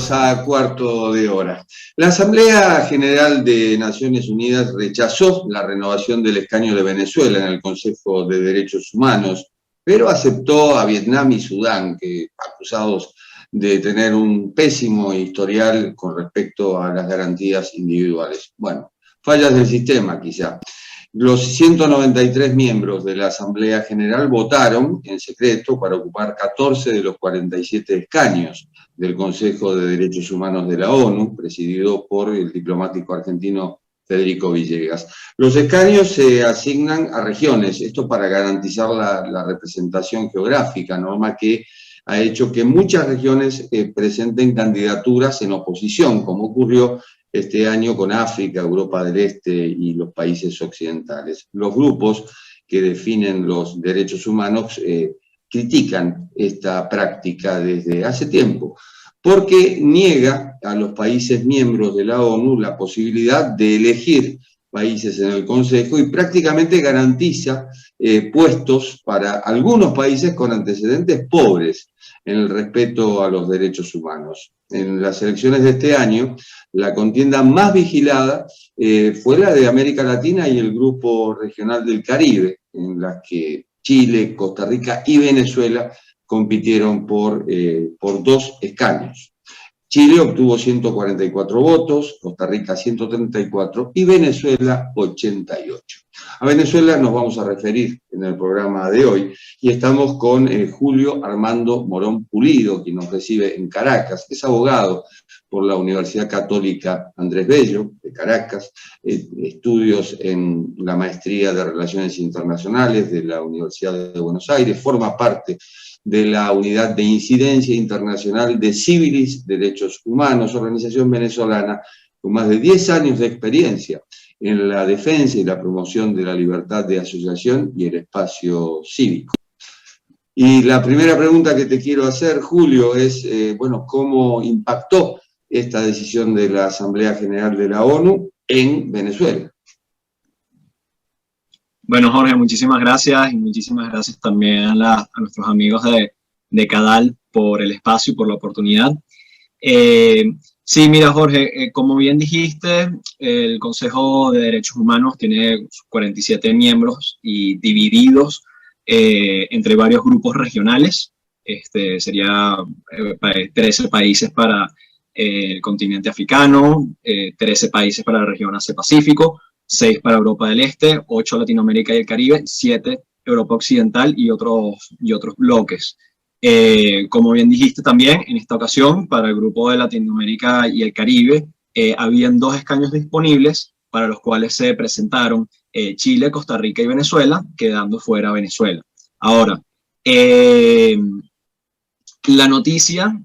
Bienvenidos a Cuarto de Hora. La Asamblea General de Naciones Unidas rechazó la renovación del escaño de Venezuela en el Consejo de Derechos Humanos, pero aceptó a Vietnam y Sudán, que acusados de tener un pésimo historial con respecto a las garantías individuales. Bueno, fallas del sistema quizá. Los 193 miembros de la Asamblea General votaron en secreto para ocupar 14 de los 47 escaños del Consejo de Derechos Humanos de la ONU, presidido por el diplomático argentino Federico Villegas. Los escaños se asignan a regiones, esto para garantizar la representación geográfica, norma que ha hecho que muchas regiones presenten candidaturas en oposición, como ocurrió este año con África, Europa del Este y los países occidentales. Los grupos que definen los derechos humanos critican esta práctica desde hace tiempo, porque niega a los países miembros de la ONU la posibilidad de elegir países en el Consejo y prácticamente garantiza puestos para algunos países con antecedentes pobres en el respeto a los derechos humanos. En las elecciones de este año, la contienda más vigilada fue la de América Latina y el Grupo Regional del Caribe, en las que Chile, Costa Rica y Venezuela compitieron por 2 escaños. Chile obtuvo 144 votos, Costa Rica 134 y Venezuela 88. A Venezuela nos vamos a referir en el programa de hoy y estamos con Julio Armando Morón Pulido, quien nos recibe en Caracas. Es abogado por la Universidad Católica Andrés Bello de Caracas, estudios en la maestría de Relaciones Internacionales de la Universidad de Buenos Aires, forma parte de la Unidad de Incidencia Internacional de Civilis Derechos Humanos, organización venezolana con más de 10 años de experiencia en la defensa y la promoción de la libertad de asociación y el espacio cívico. Y la primera pregunta que te quiero hacer, Julio, es, bueno, ¿cómo impactó esta decisión de la Asamblea General de la ONU en Venezuela? Bueno, Jorge, muchísimas gracias y muchísimas gracias también a nuestros amigos de CADAL por el espacio y por la oportunidad. Sí, mira, Jorge, como bien dijiste, el Consejo de Derechos Humanos tiene 47 miembros y divididos entre varios grupos regionales. Sería 13 países para el continente africano, 13 países para la región Asia-Pacífico, 6 para Europa del Este, 8 Latinoamérica y el Caribe, 7 Europa Occidental y otros bloques. Como bien dijiste también, en esta ocasión, para el grupo de Latinoamérica y el Caribe, habían 2 escaños disponibles para los cuales se presentaron Chile, Costa Rica y Venezuela, quedando fuera Venezuela. Ahora, la noticia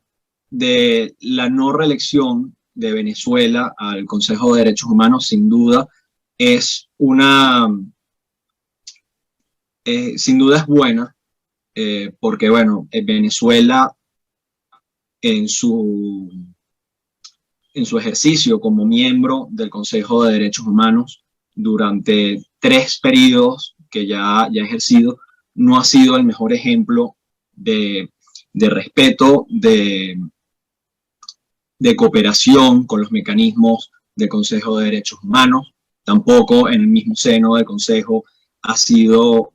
de la no reelección de Venezuela al Consejo de Derechos Humanos, sin duda, es es buena, porque, bueno, Venezuela en su ejercicio como miembro del Consejo de Derechos Humanos durante 3 periodos que ya ha ejercido, no ha sido el mejor ejemplo de respeto, de cooperación con los mecanismos del Consejo de Derechos Humanos. Tampoco en el mismo seno del Consejo ha sido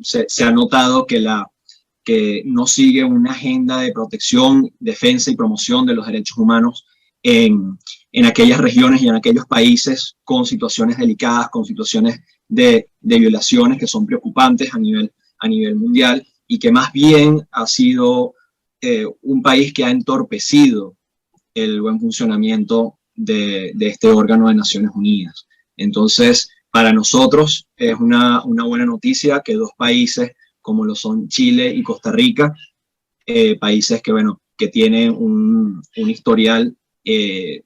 se ha notado que no sigue una agenda de protección, defensa y promoción de los derechos humanos en aquellas regiones y en aquellos países con situaciones delicadas, con situaciones de violaciones que son preocupantes a nivel mundial, y que más bien ha sido un país que ha entorpecido el buen funcionamiento de este órgano de Naciones Unidas. Entonces, para nosotros es una buena noticia que 2 países como lo son Chile y Costa Rica, países que, bueno, que tienen un historial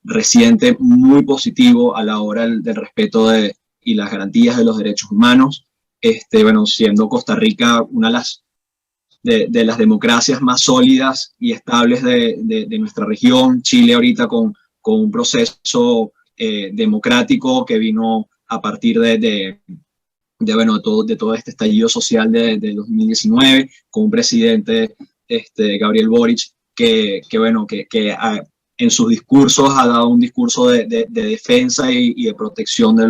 reciente muy positivo a la hora del respeto y las garantías de los derechos humanos, bueno, siendo Costa Rica una de las democracias más sólidas y estables de nuestra región. Chile ahorita con un proceso democrático que vino a partir de todo este estallido social de 2019, con un presidente, Gabriel Boric, en sus discursos ha dado un discurso de defensa y de protección de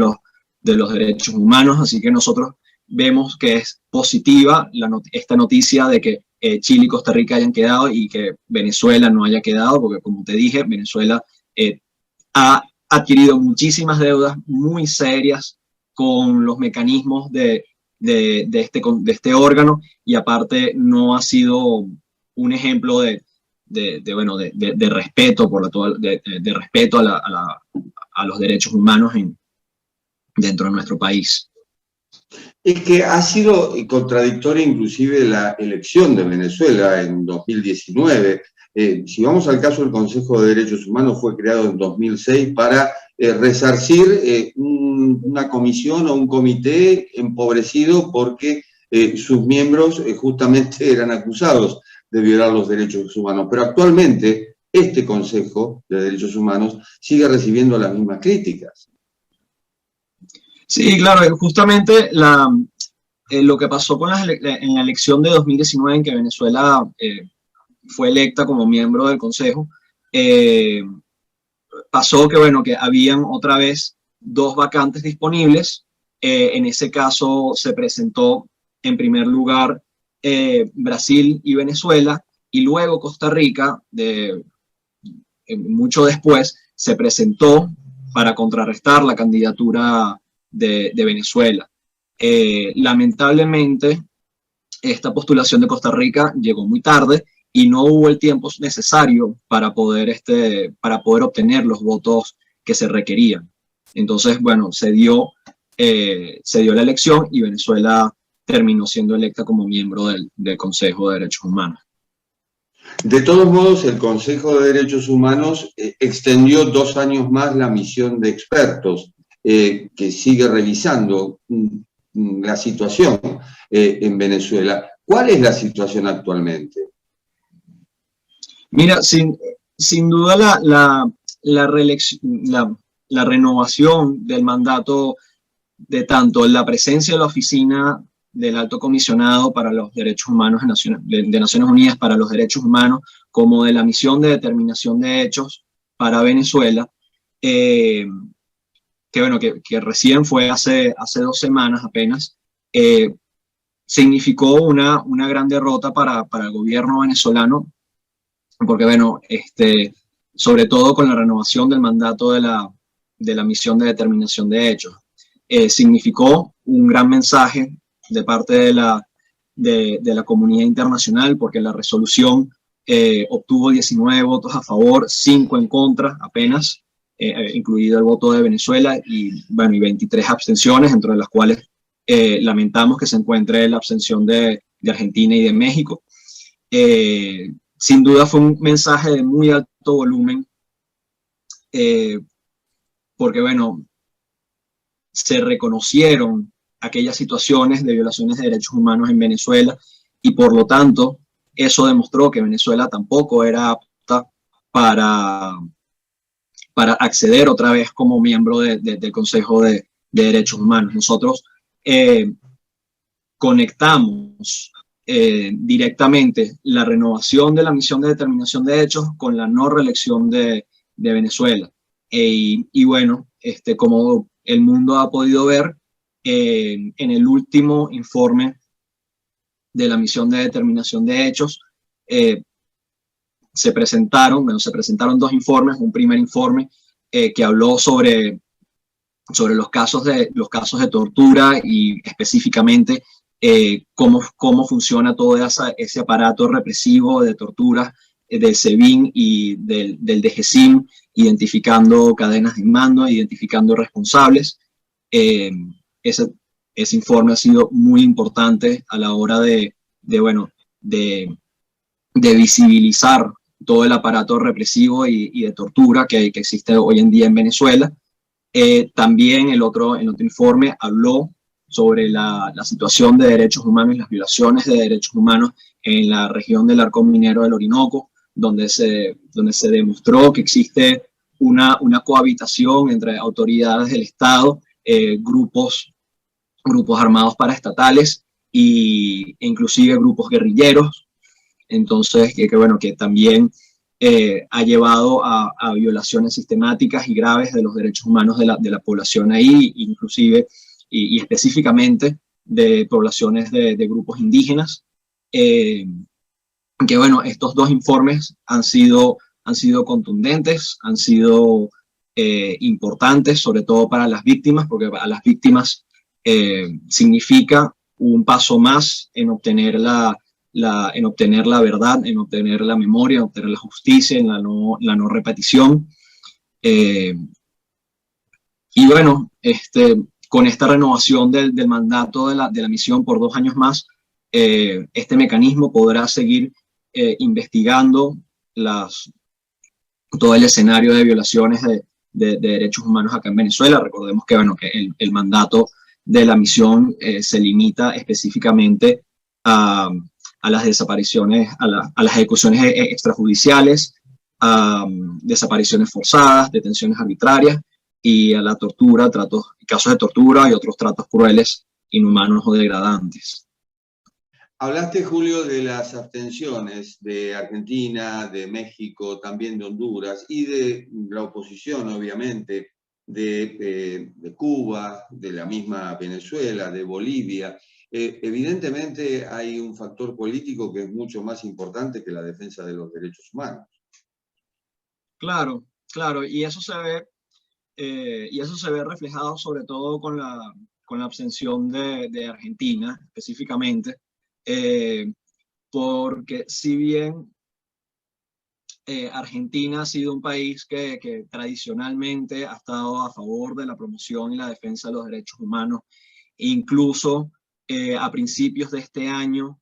los derechos humanos, así que nosotros vemos que es positiva esta noticia de que Chile y Costa Rica hayan quedado y que Venezuela no haya quedado, porque como te dije, Venezuela ha adquirido muchísimas deudas muy serias con los mecanismos de este órgano, y aparte no ha sido un ejemplo de respeto de respeto a los derechos humanos dentro de nuestro país. Es que ha sido contradictoria inclusive la elección de Venezuela en 2019. Si vamos al caso del Consejo de Derechos Humanos, fue creado en 2006 para resarcir una comisión o un comité empobrecido porque sus miembros justamente eran acusados de violar los derechos humanos. Pero actualmente este Consejo de Derechos Humanos sigue recibiendo las mismas críticas. Sí, claro, justamente lo que pasó en la elección de 2019, en que Venezuela fue electa como miembro del Consejo, pasó que habían otra vez 2 vacantes disponibles. En ese caso se presentó en primer lugar Brasil y Venezuela, y luego Costa Rica, mucho después, se presentó para contrarrestar la candidatura de Venezuela. Lamentablemente, esta postulación de Costa Rica llegó muy tarde y no hubo el tiempo necesario para poder obtener los votos que se requerían. Entonces, bueno, se dio la elección y Venezuela terminó siendo electa como miembro del Consejo de Derechos Humanos. De todos modos, el Consejo de Derechos Humanos extendió 2 años más la misión de expertos que sigue revisando la situación en Venezuela. ¿Cuál es la situación actualmente? Mira, sin duda la renovación del mandato de tanto la presencia de la oficina del Alto Comisionado para los Derechos Humanos de Naciones Unidas para los Derechos Humanos, como de la misión de determinación de hechos para Venezuela, que recién fue hace 2 semanas apenas, significó una gran derrota para el gobierno venezolano, porque sobre todo con la renovación del mandato de la misión de determinación de hechos, significó un gran mensaje de parte de la comunidad internacional, porque la resolución obtuvo 19 votos a favor, 5 en contra apenas, incluido el voto de Venezuela, y 23 abstenciones, entre las cuales lamentamos que se encuentre la abstención de Argentina y de México. Sin duda fue un mensaje de muy alto volumen, porque se reconocieron aquellas situaciones de violaciones de derechos humanos en Venezuela, y por lo tanto eso demostró que Venezuela tampoco era apta para acceder otra vez como miembro del Consejo de Derechos Humanos. Nosotros conectamos directamente la renovación de la misión de determinación de hechos con la no reelección de Venezuela. Como el mundo ha podido ver, en el último informe de la misión de determinación de hechos, se presentaron 2 informes. Un primer informe que habló sobre los casos de tortura, y específicamente cómo funciona todo ese aparato represivo de tortura del SEBIN y del DGCIM, identificando cadenas de mando, identificando responsables. Ese informe ha sido muy importante a la hora de visibilizar todo el aparato represivo y de tortura que existe hoy en día en Venezuela. También el otro informe habló sobre la situación de derechos humanos y las violaciones de derechos humanos en la región del Arco Minero del Orinoco, donde se demostró que existe una cohabitación entre autoridades del Estado, grupos armados paraestatales e inclusive grupos guerrilleros, Entonces, bueno, que también ha llevado a violaciones sistemáticas y graves de los derechos humanos de la población ahí, inclusive y específicamente de poblaciones de grupos indígenas. Que bueno, estos dos informes han sido contundentes, han sido importantes, sobre todo para las víctimas, porque para las víctimas significa un paso más en obtener en obtener la verdad, en obtener la memoria, en obtener la justicia, en la no repetición. Y bueno, con esta renovación del mandato de la misión por 2 años más, este mecanismo podrá seguir investigando todo el escenario de violaciones de derechos humanos acá en Venezuela. Recordemos que, bueno, que el mandato de la misión se limita específicamente a las desapariciones, a las ejecuciones extrajudiciales, a desapariciones forzadas, detenciones arbitrarias y a la tortura, casos de tortura y otros tratos crueles, inhumanos o degradantes. Hablaste, Julio, de las abstenciones de Argentina, de México, también de Honduras y de la oposición, obviamente, de Cuba, de la misma Venezuela, de Bolivia. Evidentemente hay un factor político que es mucho más importante que la defensa de los derechos humanos. Claro, claro, y eso se ve reflejado sobre todo con la abstención de Argentina, específicamente, porque si bien Argentina ha sido un país que tradicionalmente ha estado a favor de la promoción y la defensa de los derechos humanos, incluso a principios de este año,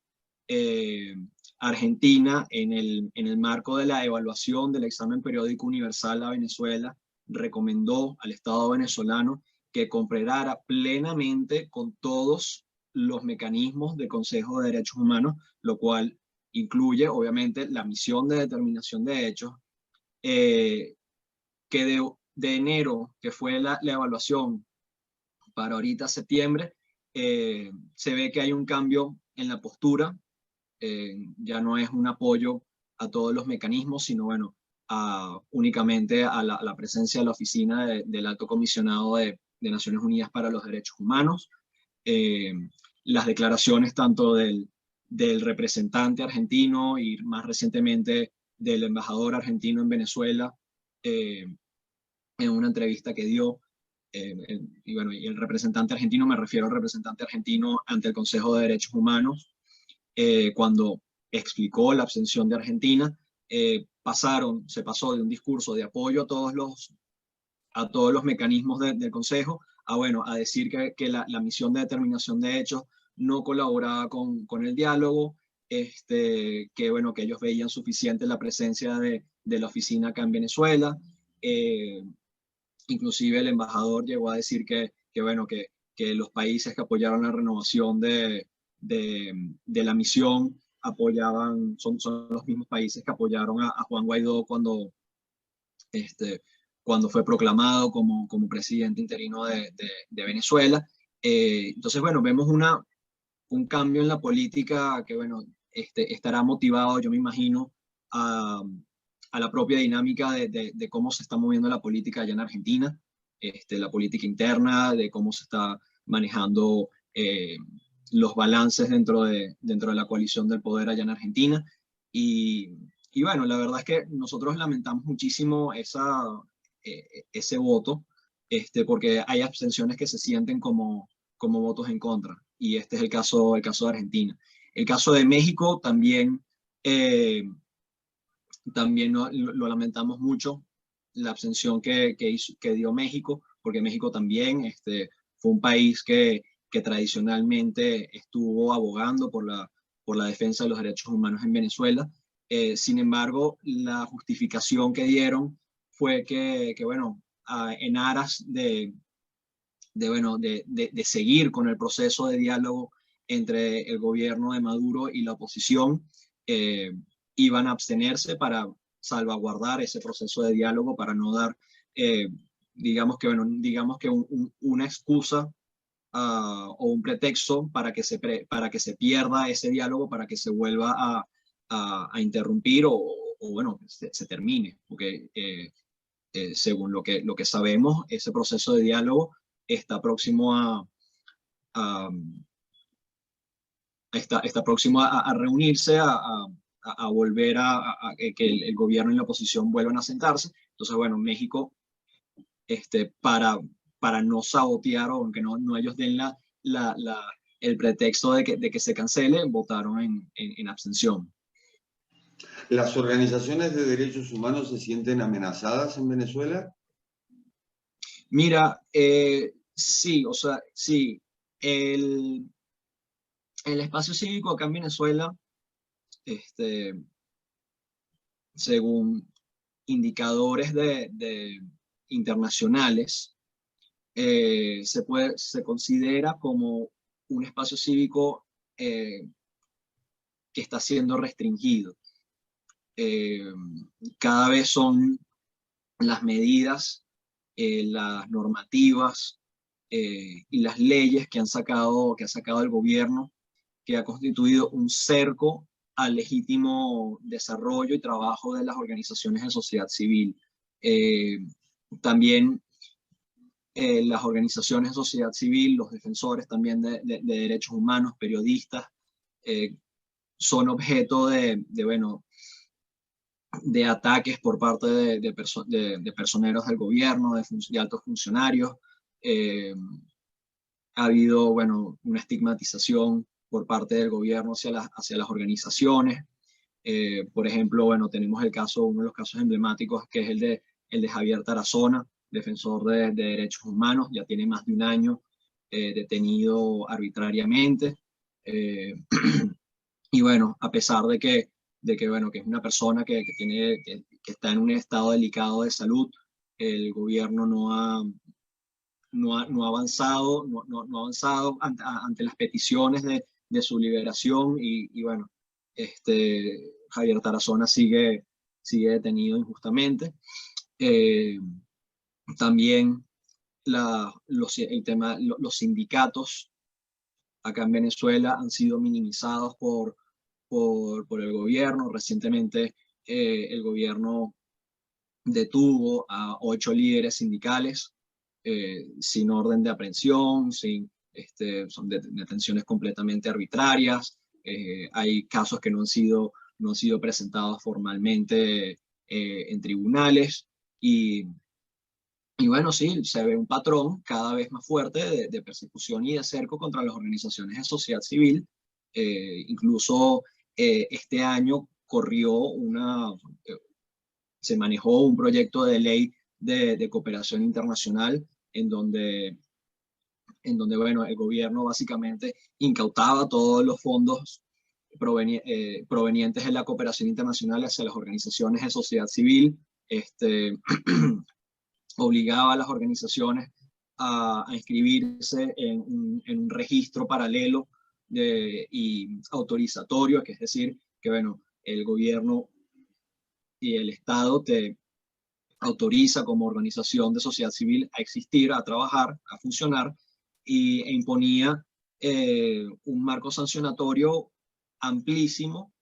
Argentina, en el marco de la evaluación del examen periódico universal a Venezuela, recomendó al Estado venezolano que cooperara plenamente con todos los mecanismos del Consejo de Derechos Humanos, lo cual incluye, obviamente, la misión de determinación de hechos, que de enero, que fue la evaluación, para ahorita septiembre, se ve que hay un cambio en la postura. Ya no es un apoyo a todos los mecanismos, sino bueno, únicamente a la presencia de la oficina del Alto Comisionado de Naciones Unidas para los Derechos Humanos. Las declaraciones tanto del representante argentino y más recientemente del embajador argentino en Venezuela, en una entrevista que dio, y bueno, y el representante argentino, me refiero al representante argentino ante el Consejo de Derechos Humanos, cuando explicó la abstención de Argentina, se pasó de un discurso de apoyo a todos los mecanismos del Consejo a decir que la misión de determinación de hechos no colaboraba con el diálogo, que bueno, que ellos veían suficiente la presencia de la oficina acá en Venezuela. Inclusive el embajador llegó a decir que los países que apoyaron la renovación de la misión son los mismos países que apoyaron a Juan Guaidó cuando fue proclamado como presidente interino de Venezuela. Entonces, bueno, vemos un cambio en la política que, bueno, estará motivado, yo me imagino, a la propia dinámica de cómo se está moviendo la política allá en Argentina, la política interna, de cómo se está manejando los balances dentro de la coalición del poder allá en Argentina. Y bueno, la verdad es que nosotros lamentamos muchísimo ese voto, porque hay abstenciones que se sienten como votos en contra, y este es el caso de Argentina. El caso de México también, lo lamentamos mucho, la abstención que dio México, porque México también fue un país que tradicionalmente estuvo abogando por la defensa de los derechos humanos en Venezuela. Sin embargo, la justificación que dieron fue que bueno, en aras de seguir con el proceso de diálogo entre el gobierno de Maduro y la oposición, iban a abstenerse para salvaguardar ese proceso de diálogo, para no dar, digamos que una excusa o un pretexto para que se pierda ese diálogo, para que se vuelva a interrumpir o bueno, se termine, porque según lo que sabemos, ese proceso de diálogo está próximo a, está próximo a reunirse, a volver a que el gobierno y la oposición vuelvan a sentarse. Entonces, bueno, México, para no sabotear o aunque no ellos den el pretexto de que se cancele, votaron en abstención. ¿Las organizaciones de derechos humanos se sienten amenazadas en Venezuela? Mira, sí, o sea, sí, el espacio cívico acá en Venezuela, según indicadores internacionales, se considera como un espacio cívico que está siendo restringido. Cada vez son las medidas, las normativas y las leyes que ha sacado el gobierno, que ha constituido un cerco al legítimo desarrollo y trabajo de las organizaciones de sociedad civil. También las organizaciones de sociedad civil, los defensores también de derechos humanos, periodistas, son objeto bueno, de ataques por parte de personeros del gobierno, de altos funcionarios. Ha habido, bueno, una estigmatización por parte del gobierno hacia las organizaciones. Por ejemplo, bueno, tenemos uno de los casos emblemáticos, que es el de Javier Tarazona, defensor de derechos humanos. Ya tiene más de un año detenido arbitrariamente. Y bueno, a pesar bueno, que es una persona que está en un estado delicado de salud, el gobierno no ha avanzado, no ha avanzado ante las peticiones de su liberación y bueno, Javier Tarazona sigue detenido injustamente. También los sindicatos acá en Venezuela han sido minimizados por el gobierno. Recientemente el gobierno detuvo a 8 líderes sindicales sin orden de aprehensión, son detenciones completamente arbitrarias. Hay casos que no han sido presentados formalmente en tribunales y bueno, sí, se ve un patrón cada vez más fuerte de persecución y de cerco contra las organizaciones de sociedad civil. Incluso este año se manejó un proyecto de ley de cooperación internacional en donde, bueno, el gobierno básicamente incautaba todos los fondos provenientes de la cooperación internacional hacia las organizaciones de sociedad civil, obligaba a las organizaciones a inscribirse en un registro paralelo y autorizatorio, que es decir, que bueno, el gobierno y el Estado te autoriza como organización de sociedad civil a existir, a trabajar, a funcionar, e imponía un marco sancionatorio amplísimo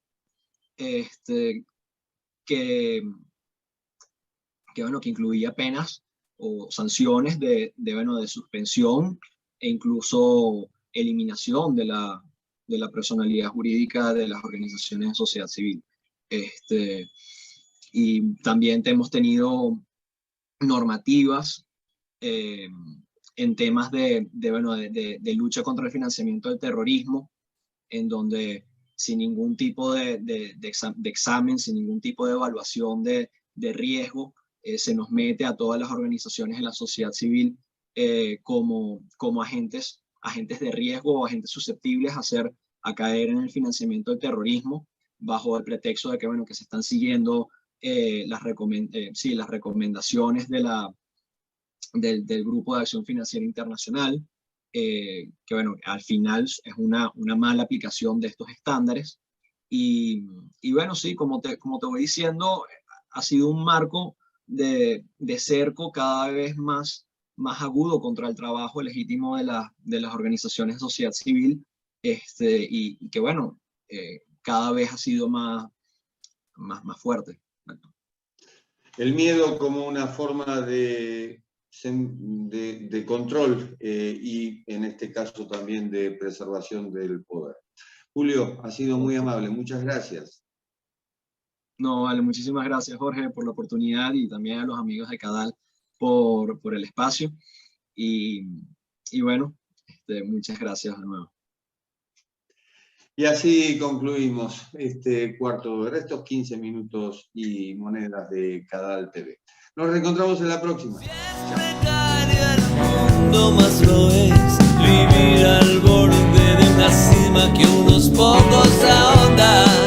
que bueno, que incluía penas o sanciones bueno, de suspensión e incluso eliminación de la personalidad jurídica de las organizaciones de sociedad civil. Y también hemos tenido normativas en temas bueno, de lucha contra el financiamiento del terrorismo, en donde sin ningún tipo de examen, sin ningún tipo de evaluación de riesgo, se nos mete a todas las organizaciones de la sociedad civil como agentes de riesgo o agentes susceptibles a caer en el financiamiento del terrorismo, bajo el pretexto de que, bueno, que se están siguiendo las recomendaciones del Grupo de Acción Financiera Internacional, que bueno, al final es una mala aplicación de estos estándares. Y bueno, sí, como te voy diciendo, ha sido un marco de cerco cada vez más agudo contra el trabajo legítimo de las organizaciones de sociedad civil, y que bueno, cada vez ha sido más más fuerte. El miedo como una forma de control y en este caso también de preservación del poder. Julio, ha sido muy amable, muchas gracias. No, vale, muchísimas gracias, Jorge, por la oportunidad y también a los amigos de Cadal por el espacio. Y bueno, muchas gracias de nuevo. Y así concluimos este cuarto de estos 15 minutos y monedas de Cadal TV. Nos reencontramos en la próxima. El mundo más lo es vivir al borde de una cima que unos pocos ahondan.